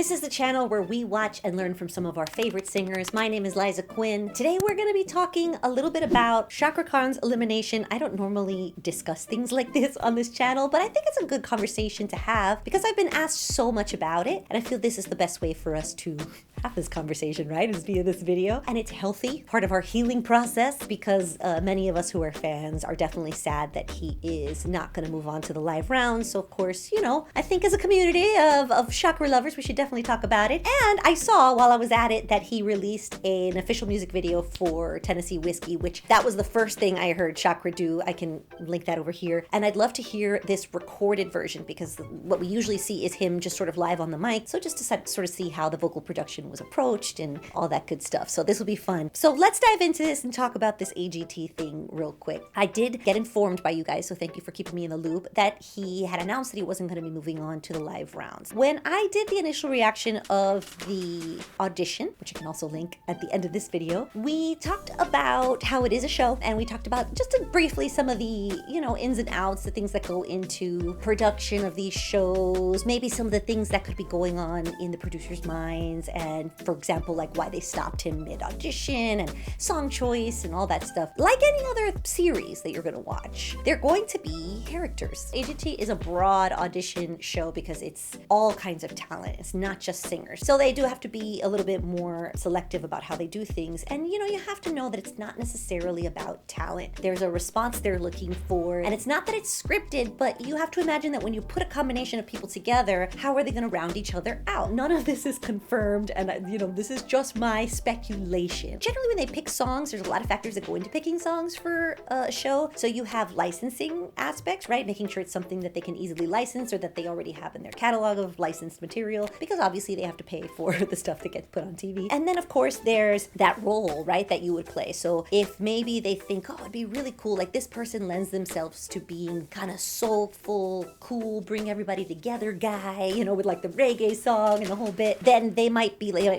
This is the channel where we watch and learn from some of our favorite singers. My name is Liza Quinn. Today we're going to be talking a little bit about Cakra Khan's elimination. I don't normally discuss things like this on this channel, but I think it's a good conversation to have because I've been asked so much about it, and I feel this is the best way for us to have this conversation, right? Is via this video. And it's healthy, part of our healing process, because many of us who are fans are definitely sad that he is not going to move on to the live rounds. So of course, you know, I think as a community of Cakra lovers, we should definitely talk about it. And I saw while I was at it that he released an official music video for Tennessee Whiskey, which that was the first thing I heard Cakra do. I can link that over here. And I'd love to hear this recorded version because what we usually see is him just sort of live on the mic. So just to sort of see how the vocal production was approached and all that good stuff. So this will be fun. So let's dive into this and talk about this AGT thing real quick. I did get informed by you guys, so thank you for keeping me in the loop, that he had announced that he wasn't going to be moving on to the live rounds. When I did the initial reaction of the audition, which I can also link at the end of this video, we talked about how it is a show, and we talked about just briefly some of the, you know, ins and outs, the things that go into production of these shows, maybe some of the things that could be going on in the producers' minds, and for example, like why they stopped him mid-audition and song choice and all that stuff. Like any other series that you're going to watch, they're going to be characters. AGT is a broad audition show because it's all kinds of talent. It's not just singers. So they do have to be a little bit more selective about how they do things. And you know, you have to know that it's not necessarily about talent. There's a response they're looking for. And it's not that it's scripted, but you have to imagine that when you put a combination of people together, how are they going to round each other out? None of this is confirmed. And you know, this is just my speculation. Generally, when they pick songs, there's a lot of factors that go into picking songs for a show. So you have licensing aspects, right? Making sure it's something that they can easily license or that they already have in their catalog of licensed material, because obviously they have to pay for the stuff that gets put on TV. And then of course there's that role, right, that you would play. So if maybe they think, oh, it'd be really cool, like this person lends themselves to being kind of soulful, cool, bring everybody together guy, you know, with like the reggae song and the whole bit, then they might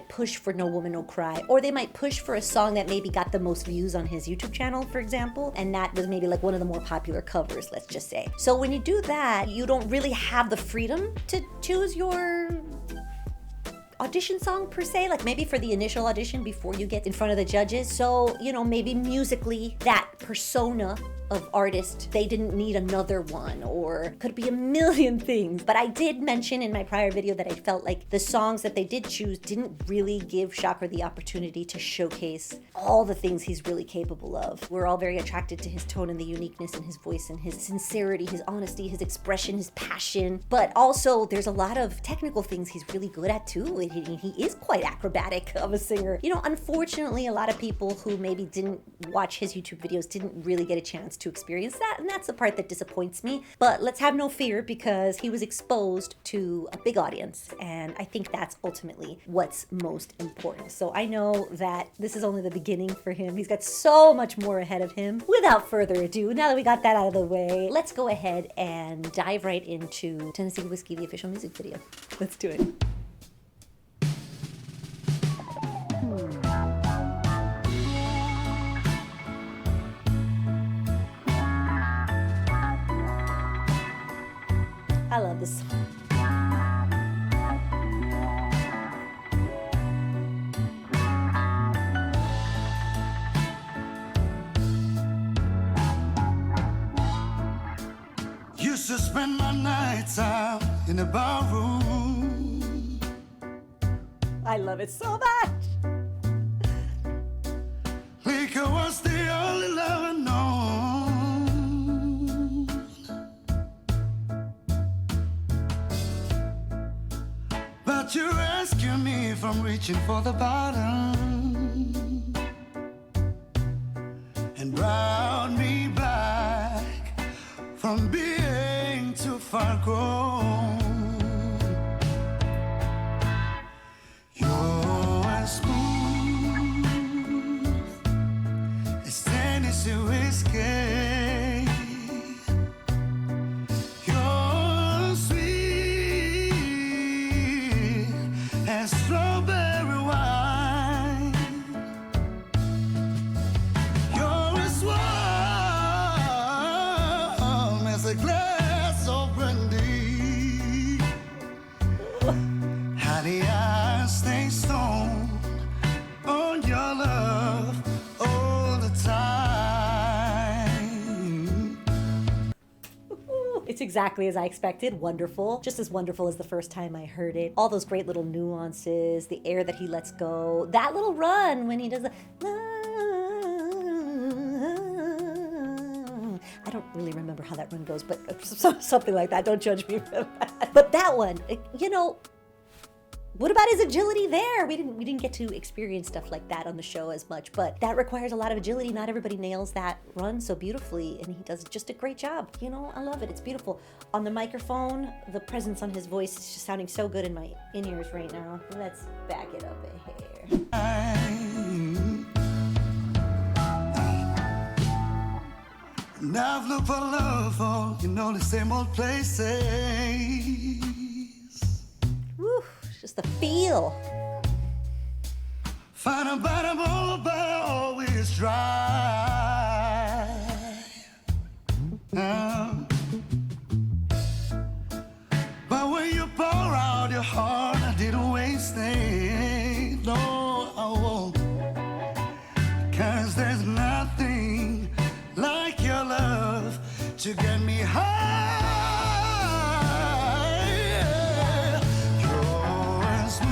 push for No Woman No Cry, or they might push for a song that maybe got the most views on his YouTube channel, for example, and that was maybe like one of the more popular covers, let's just say. So when you do that, you don't really have the freedom to choose your audition song per se, like maybe for the initial audition before you get in front of the judges. So, you know, maybe musically that persona of artist, they didn't need another one, or could be a million things. But I did mention in my prior video that I felt like the songs that they did choose didn't really give Cakra the opportunity to showcase all the things he's really capable of. We're all very attracted to his tone and the uniqueness in his voice and his sincerity, his honesty, his expression, his passion. But also there's a lot of technical things he's really good at too. He is quite acrobatic of a singer. You know, unfortunately, a lot of people who maybe didn't watch his YouTube videos didn't really get a chance to experience that, and that's the part that disappoints me. But let's have no fear, because he was exposed to a big audience, and I think that's ultimately what's most important. So I know that this is only the beginning for him. He's got so much more ahead of him. Without further ado, now that we got that out of the way, let's go ahead and dive right into Tennessee Whiskey, the official music video. Let's do it. I love this song. Used to spend my nights out in the bar room. I love it so much. Liquor was the only love I known. But you rescued me from reaching for the bottom and brought me back from being too far gone. You're as smooth as Tennessee whiskey. You're sweet as strawberry wine. You're as warm as a glass of brandy. It's exactly as I expected. Wonderful. Just as wonderful as the first time I heard it. All those great little nuances, the air that he lets go, that little run when he does the... I don't really remember how that run goes, but something like that. Don't judge me for that. But that one, you know, what about his agility there? We didn't get to experience stuff like that on the show as much, but that requires a lot of agility. Not everybody nails that run so beautifully, and he does just a great job. You know, I love it. It's beautiful. On the microphone, the presence on his voice is just sounding so good in my in-ears right now. Let's back it up a hair. Now I've looked for love for, you know, the same old places. Woo, just the feel. Find a better bowl, but always dry. But when you pour out your heart, I didn't waste it. No, I won't. 'Cause there's nothing like your love to get me high. You're smooth.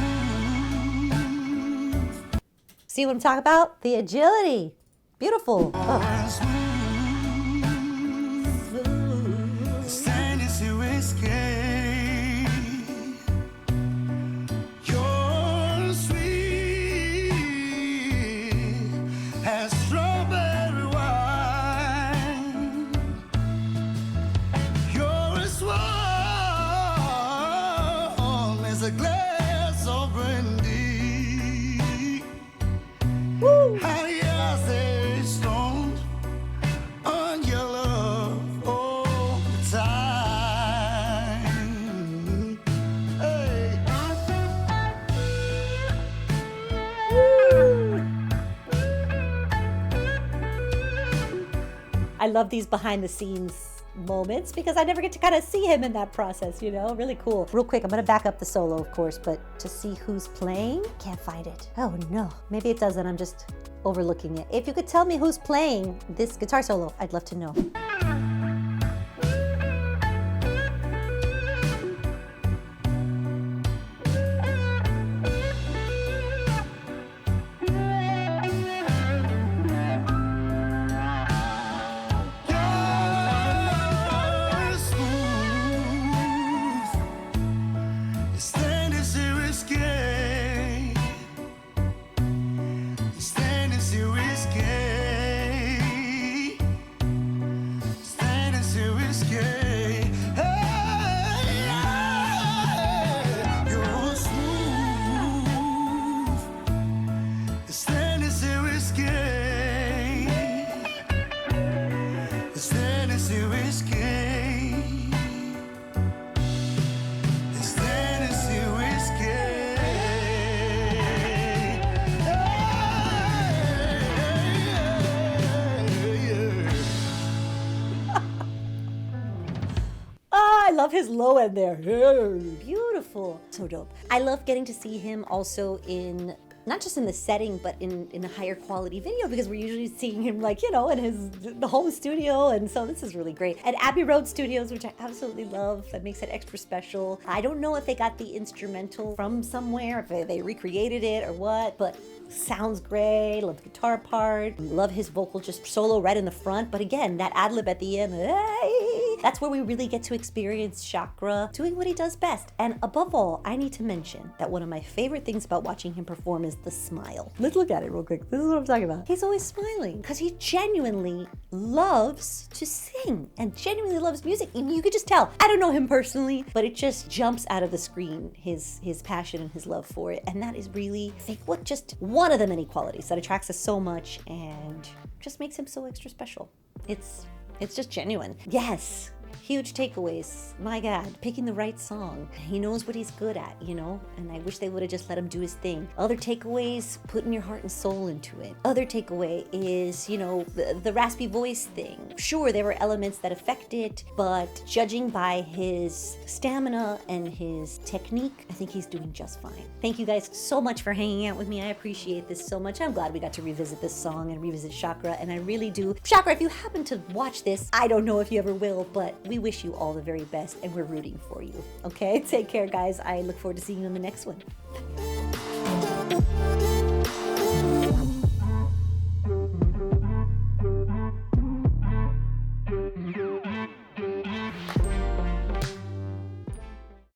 See what I'm talking about? The agility. Beautiful. Oh. Stand to escape. You're sweet as strawberry wine. You're as warm as a glass of brandy. Woo. How you stay stoned on your love all the time. Hey. I love these behind the scenes moments because I never get to kind of see him in that process, you know? Really cool. Real quick, I'm gonna back up the solo, of course, but to see who's playing, can't find it. Oh no, maybe it doesn't, I'm just overlooking it. If you could tell me who's playing this guitar solo, I'd love to know. You're smooth. Stand is risky. Stand is risky. Stand is risky. Hey, you're smooth. Stand is risky. Stand is risky. Stand is risky. I love his low end there. Beautiful. So dope. I love getting to see him also in, not just in the setting, but in a higher quality video, because we're usually seeing him like, you know, in the home studio. And so this is really great. At Abbey Road Studios, which I absolutely love. That makes it extra special. I don't know if they got the instrumental from somewhere, if they recreated it or what, but sounds great. Love the guitar part. Love his vocal just solo right in the front. But again, that ad lib at the end, hey, that's where we really get to experience Cakra doing what he does best. And above all, I need to mention that one of my favorite things about watching him perform is the smile. Let's look at it real quick. This is what I'm talking about. He's always smiling because he genuinely loves to sing and genuinely loves music. And you could just tell. I don't know him personally, but it just jumps out of the screen, his passion and his love for it. And that is really, I think, what just one of the many qualities that attracts us so much and just makes him so extra special. It's just genuine. Yes. Huge takeaways. My God, picking the right song. He knows what he's good at, you know? And I wish they would have just let him do his thing. Other takeaways, putting your heart and soul into it. Other takeaway is, you know, the raspy voice thing. Sure, there were elements that affect it, but judging by his stamina and his technique, I think he's doing just fine. Thank you guys so much for hanging out with me. I appreciate this so much. I'm glad we got to revisit this song and revisit Cakra, and I really do. Cakra, if you happen to watch this, I don't know if you ever will, but we wish you all the very best and we're rooting for you. Okay, take care, guys. I look forward to seeing you in the next one.